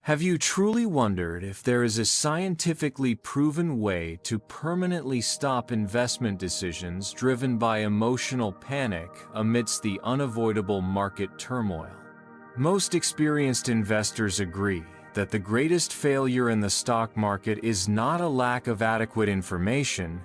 Have you truly wondered if there is a scientifically proven way to permanently stop investment decisions driven by emotional panic amidst the unavoidable market turmoil? Most experienced investors agree that the greatest failure in the stock market is not a lack of adequate information,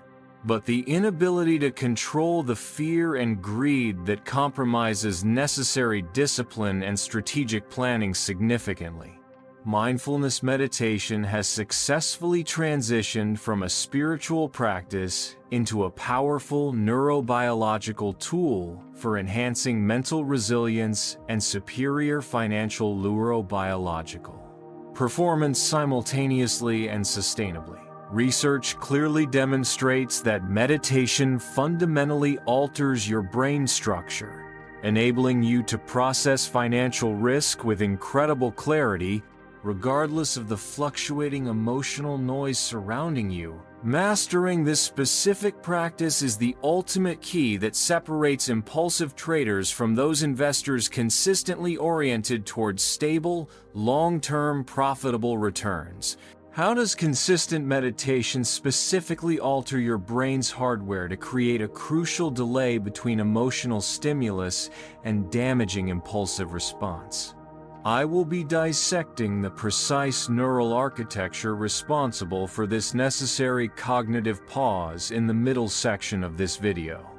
but the inability to control the fear and greed that compromises necessary discipline and strategic planning significantly. Mindfulness meditation has successfully transitioned from a spiritual practice into a powerful neurobiological tool for enhancing mental resilience and superior financial neurobiological performance simultaneously and sustainably. Research clearly demonstrates that meditation fundamentally alters your brain structure, enabling you to process financial risk with incredible clarity regardless of the fluctuating emotional noise surrounding you. Mastering this specific practice is the ultimate key that separates impulsive traders from those investors consistently oriented towards stable, long-term, profitable returns. How does consistent meditation specifically alter your brain's hardware to create a crucial delay between emotional stimulus and damaging impulsive response? I will be dissecting the precise neural architecture responsible for this necessary cognitive pause in the middle section of this video.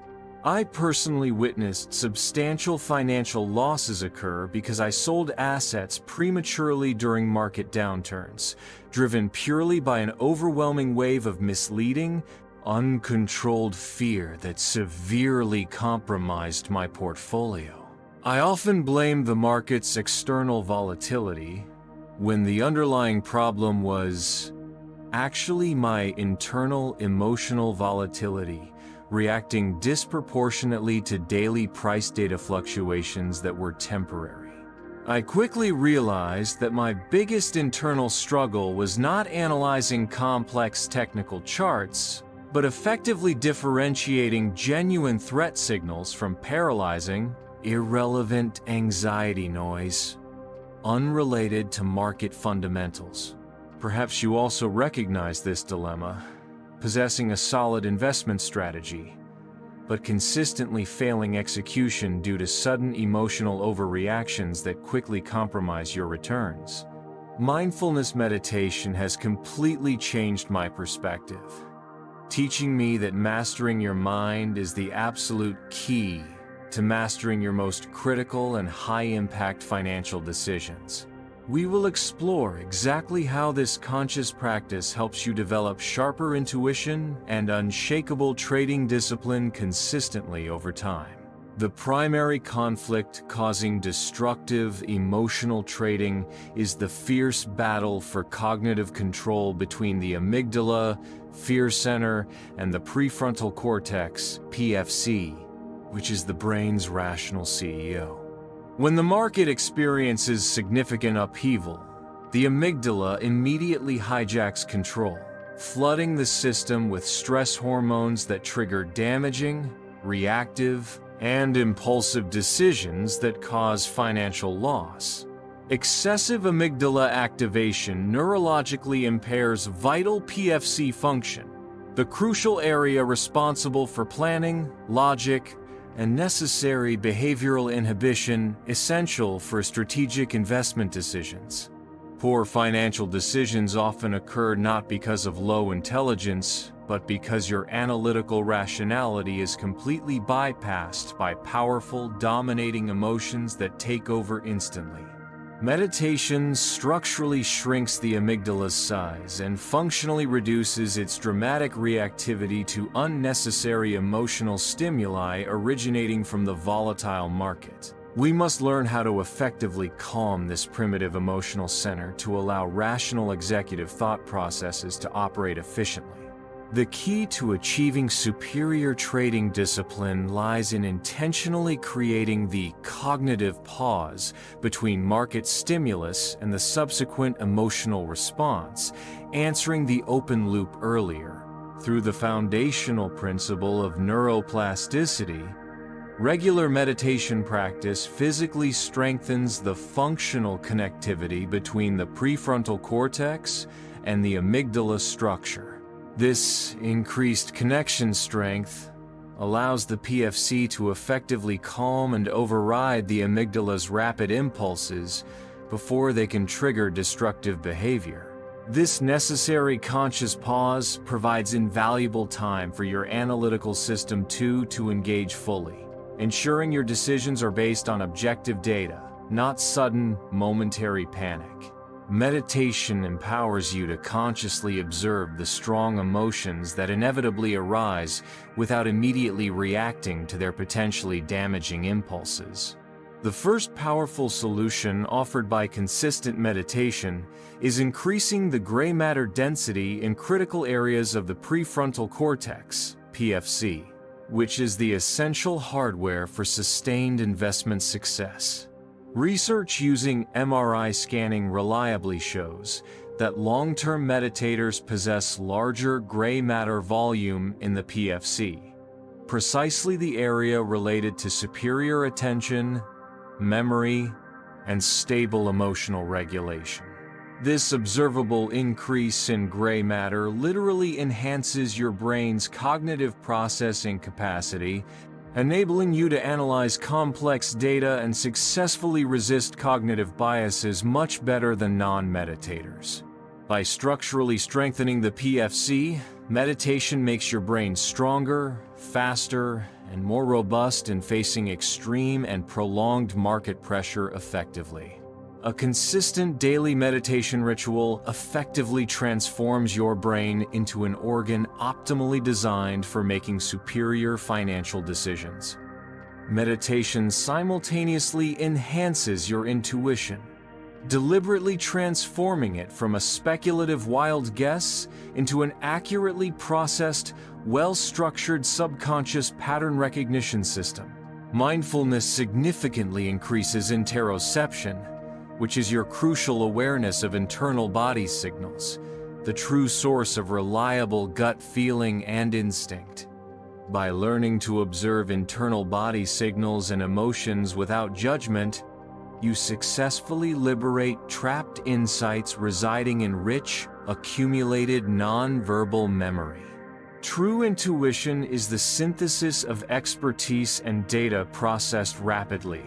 I personally witnessed substantial financial losses occur because I sold assets prematurely during market downturns, driven purely by an overwhelming wave of misleading, uncontrolled fear that severely compromised my portfolio. I often blame the market's external volatility when the underlying problem was actually my internal emotional volatility, reacting disproportionately to daily price data fluctuations that were temporary. I quickly realized that my biggest internal struggle was not analyzing complex technical charts, but effectively differentiating genuine threat signals from paralyzing, irrelevant anxiety noise, unrelated to market fundamentals. Perhaps you also recognize this dilemma, possessing a solid investment strategy, but consistently failing execution due to sudden emotional overreactions that quickly compromise your returns. Mindfulness meditation has completely changed my perspective, teaching me that mastering your mind is the absolute key to mastering your most critical and high-impact financial decisions. We will explore exactly how this conscious practice helps you develop sharper intuition and unshakable trading discipline consistently over time. The primary conflict causing destructive emotional trading is the fierce battle for cognitive control between the amygdala, fear center, and the prefrontal cortex, PFC, which is the brain's rational CEO. When the market experiences significant upheaval, the amygdala immediately hijacks control, flooding the system with stress hormones that trigger damaging, reactive, and impulsive decisions that cause financial loss. Excessive amygdala activation neurologically impairs vital PFC function, the crucial area responsible for planning, logic, and necessary behavioral inhibition essential for strategic investment decisions. Poor financial decisions often occur not because of low intelligence, but because your analytical rationality is completely bypassed by powerful, dominating emotions that take over instantly. Meditation structurally shrinks the amygdala's size and functionally reduces its dramatic reactivity to unnecessary emotional stimuli originating from the volatile market. We must learn how to effectively calm this primitive emotional center to allow rational executive thought processes to operate efficiently. The key to achieving superior trading discipline lies in intentionally creating the cognitive pause between market stimulus and the subsequent emotional response, answering the open loop earlier. Through the foundational principle of neuroplasticity, Regular meditation practice physically strengthens the functional connectivity between the prefrontal cortex and the amygdala structure. This increased connection strength allows the PFC to effectively calm and override the amygdala's rapid impulses before they can trigger destructive behavior. This necessary conscious pause provides invaluable time for your analytical system to engage fully, ensuring your decisions are based on objective data, not sudden, momentary panic. Meditation empowers you to consciously observe the strong emotions that inevitably arise without immediately reacting to their potentially damaging impulses. The first powerful solution offered by consistent meditation is increasing the gray matter density in critical areas of the prefrontal cortex, PFC, which is the essential hardware for sustained investment success. Research using MRI scanning reliably shows that long-term meditators possess larger gray matter volume in the PFC, precisely the area related to superior attention, memory, and stable emotional regulation. This observable increase in gray matter literally enhances your brain's cognitive processing capacity, enabling you to analyze complex data and successfully resist cognitive biases much better than non-meditators. By structurally strengthening the PFC, meditation makes your brain stronger, faster, and more robust in facing extreme and prolonged market pressure effectively. A consistent daily meditation ritual effectively transforms your brain into an organ optimally designed for making superior financial decisions. Meditation simultaneously enhances your intuition, deliberately transforming it from a speculative wild guess into an accurately processed, well-structured subconscious pattern recognition system. Mindfulness significantly increases interoception, which is your crucial awareness of internal body signals, the true source of reliable gut feeling and instinct. By learning to observe internal body signals and emotions without judgment, you successfully liberate trapped insights residing in rich, accumulated non-verbal memory. True intuition is the synthesis of expertise and data processed rapidly,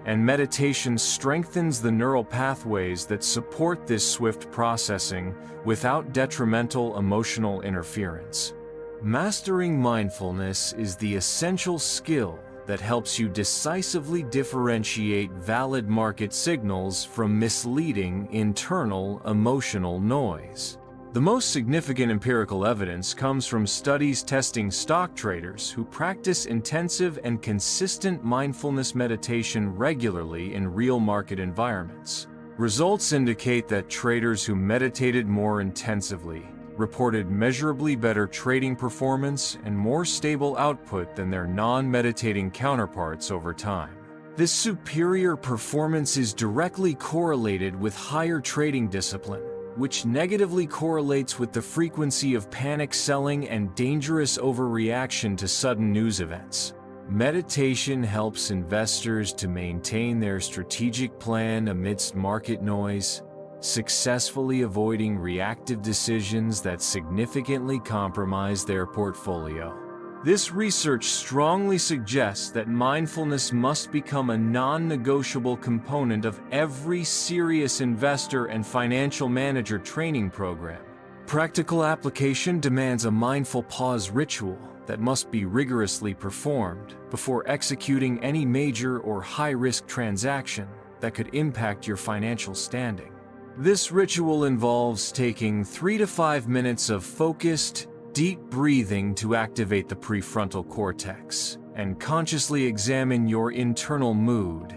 and meditation strengthens the neural pathways that support this swift processing without detrimental emotional interference. Mastering mindfulness is the essential skill that helps you decisively differentiate valid market signals from misleading internal emotional noise. The most significant empirical evidence comes from studies testing stock traders who practice intensive and consistent mindfulness meditation regularly in real market environments. Results indicate that traders who meditated more intensively reported measurably better trading performance and more stable output than their non-meditating counterparts over time. This superior performance is directly correlated with higher trading discipline, which negatively correlates with the frequency of panic selling and dangerous overreaction to sudden news events. Meditation helps investors to maintain their strategic plan amidst market noise, successfully avoiding reactive decisions that significantly compromise their portfolio. This research strongly suggests that mindfulness must become a non-negotiable component of every serious investor and financial manager training program. Practical application demands a mindful pause ritual that must be rigorously performed before executing any major or high-risk transaction that could impact your financial standing. This ritual involves taking 3 to 5 minutes of focused, deep breathing to activate the prefrontal cortex and consciously examine your internal mood,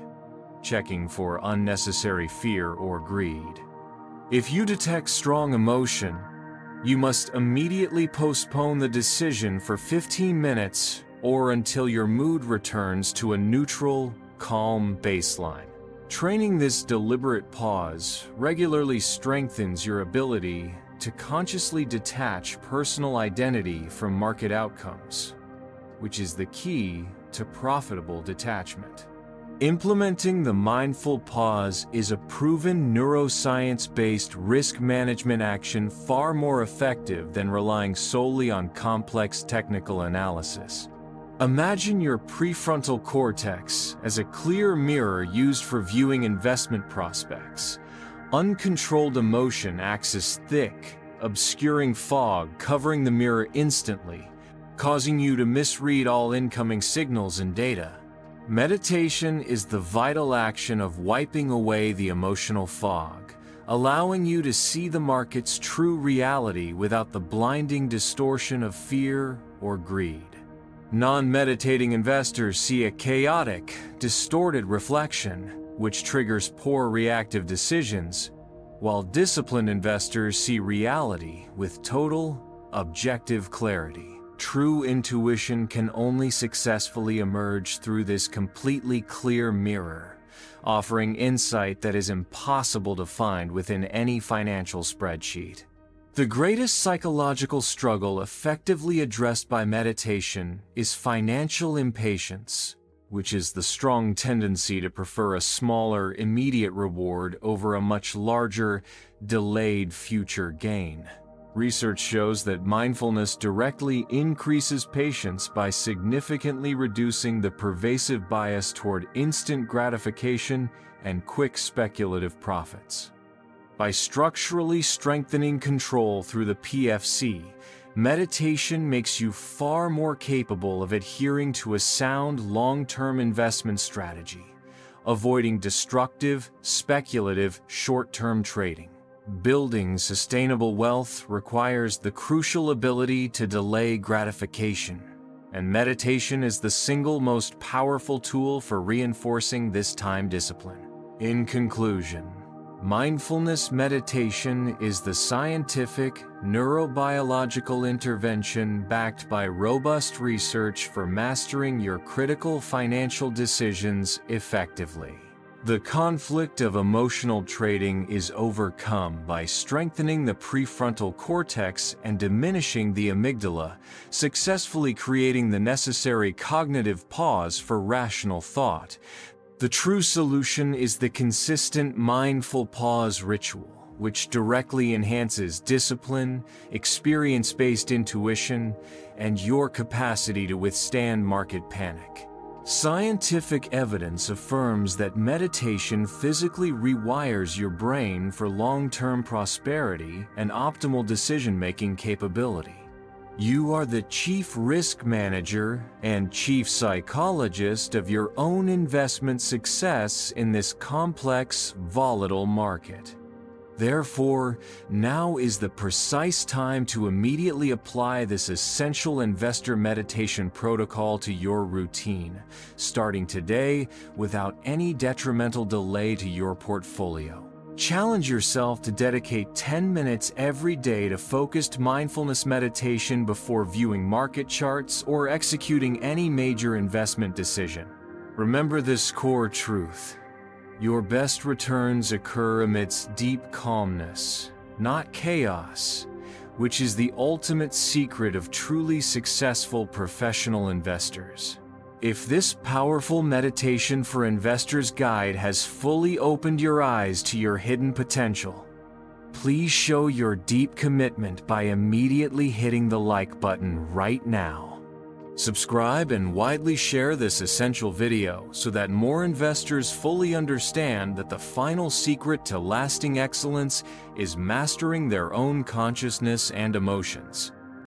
checking for unnecessary fear or greed. If you detect strong emotion, you must immediately postpone the decision for 15 minutes or until your mood returns to a neutral, calm baseline. Training this deliberate pause regularly strengthens your ability to consciously detach personal identity from market outcomes, which is the key to profitable detachment. Implementing the mindful pause is a proven neuroscience-based risk management action far more effective than relying solely on complex technical analysis. Imagine your prefrontal cortex as a clear mirror used for viewing investment prospects. Uncontrolled emotion acts as thick, obscuring fog covering the mirror instantly, causing you to misread all incoming signals and data. Meditation is the vital action of wiping away the emotional fog, allowing you to see the market's true reality without the blinding distortion of fear or greed. Non-meditating investors see a chaotic, distorted reflection, which triggers poor reactive decisions, while disciplined investors see reality with total, objective clarity. True intuition can only successfully emerge through this completely clear mirror, offering insight that is impossible to find within any financial spreadsheet. The greatest psychological struggle effectively addressed by meditation is financial impatience, which is the strong tendency to prefer a smaller, immediate reward over a much larger, delayed future gain. Research shows that mindfulness directly increases patience by significantly reducing the pervasive bias toward instant gratification and quick speculative profits. By structurally strengthening control through the PFC, meditation makes you far more capable of adhering to a sound long-term investment strategy, avoiding destructive, speculative, short-term trading. Building sustainable wealth requires the crucial ability to delay gratification, and meditation is the single most powerful tool for reinforcing this time discipline. In conclusion, mindfulness meditation is the scientific, neurobiological intervention backed by robust research for mastering your critical financial decisions effectively. The conflict of emotional trading is overcome by strengthening the prefrontal cortex and diminishing the amygdala, successfully creating the necessary cognitive pause for rational thought. The true solution is the consistent mindful pause ritual, which directly enhances discipline, experience-based intuition, and your capacity to withstand market panic. Scientific evidence affirms that meditation physically rewires your brain for long-term prosperity and optimal decision-making capability. You are the chief risk manager and chief psychologist of your own investment success in this complex, volatile market. Therefore, now is the precise time to immediately apply this essential investor meditation protocol to your routine, starting today without any detrimental delay to your portfolio. Challenge yourself to dedicate 10 minutes every day to focused mindfulness meditation before viewing market charts or executing any major investment decision. Remember this core truth. Your best returns occur amidst deep calmness, not chaos, which is the ultimate secret of truly successful professional investors. If this powerful meditation for investors guide has fully opened your eyes to your hidden potential, please show your deep commitment by immediately hitting the like button right now. Subscribe and widely share this essential video so that more investors fully understand that the final secret to lasting excellence is mastering their own consciousness and emotions.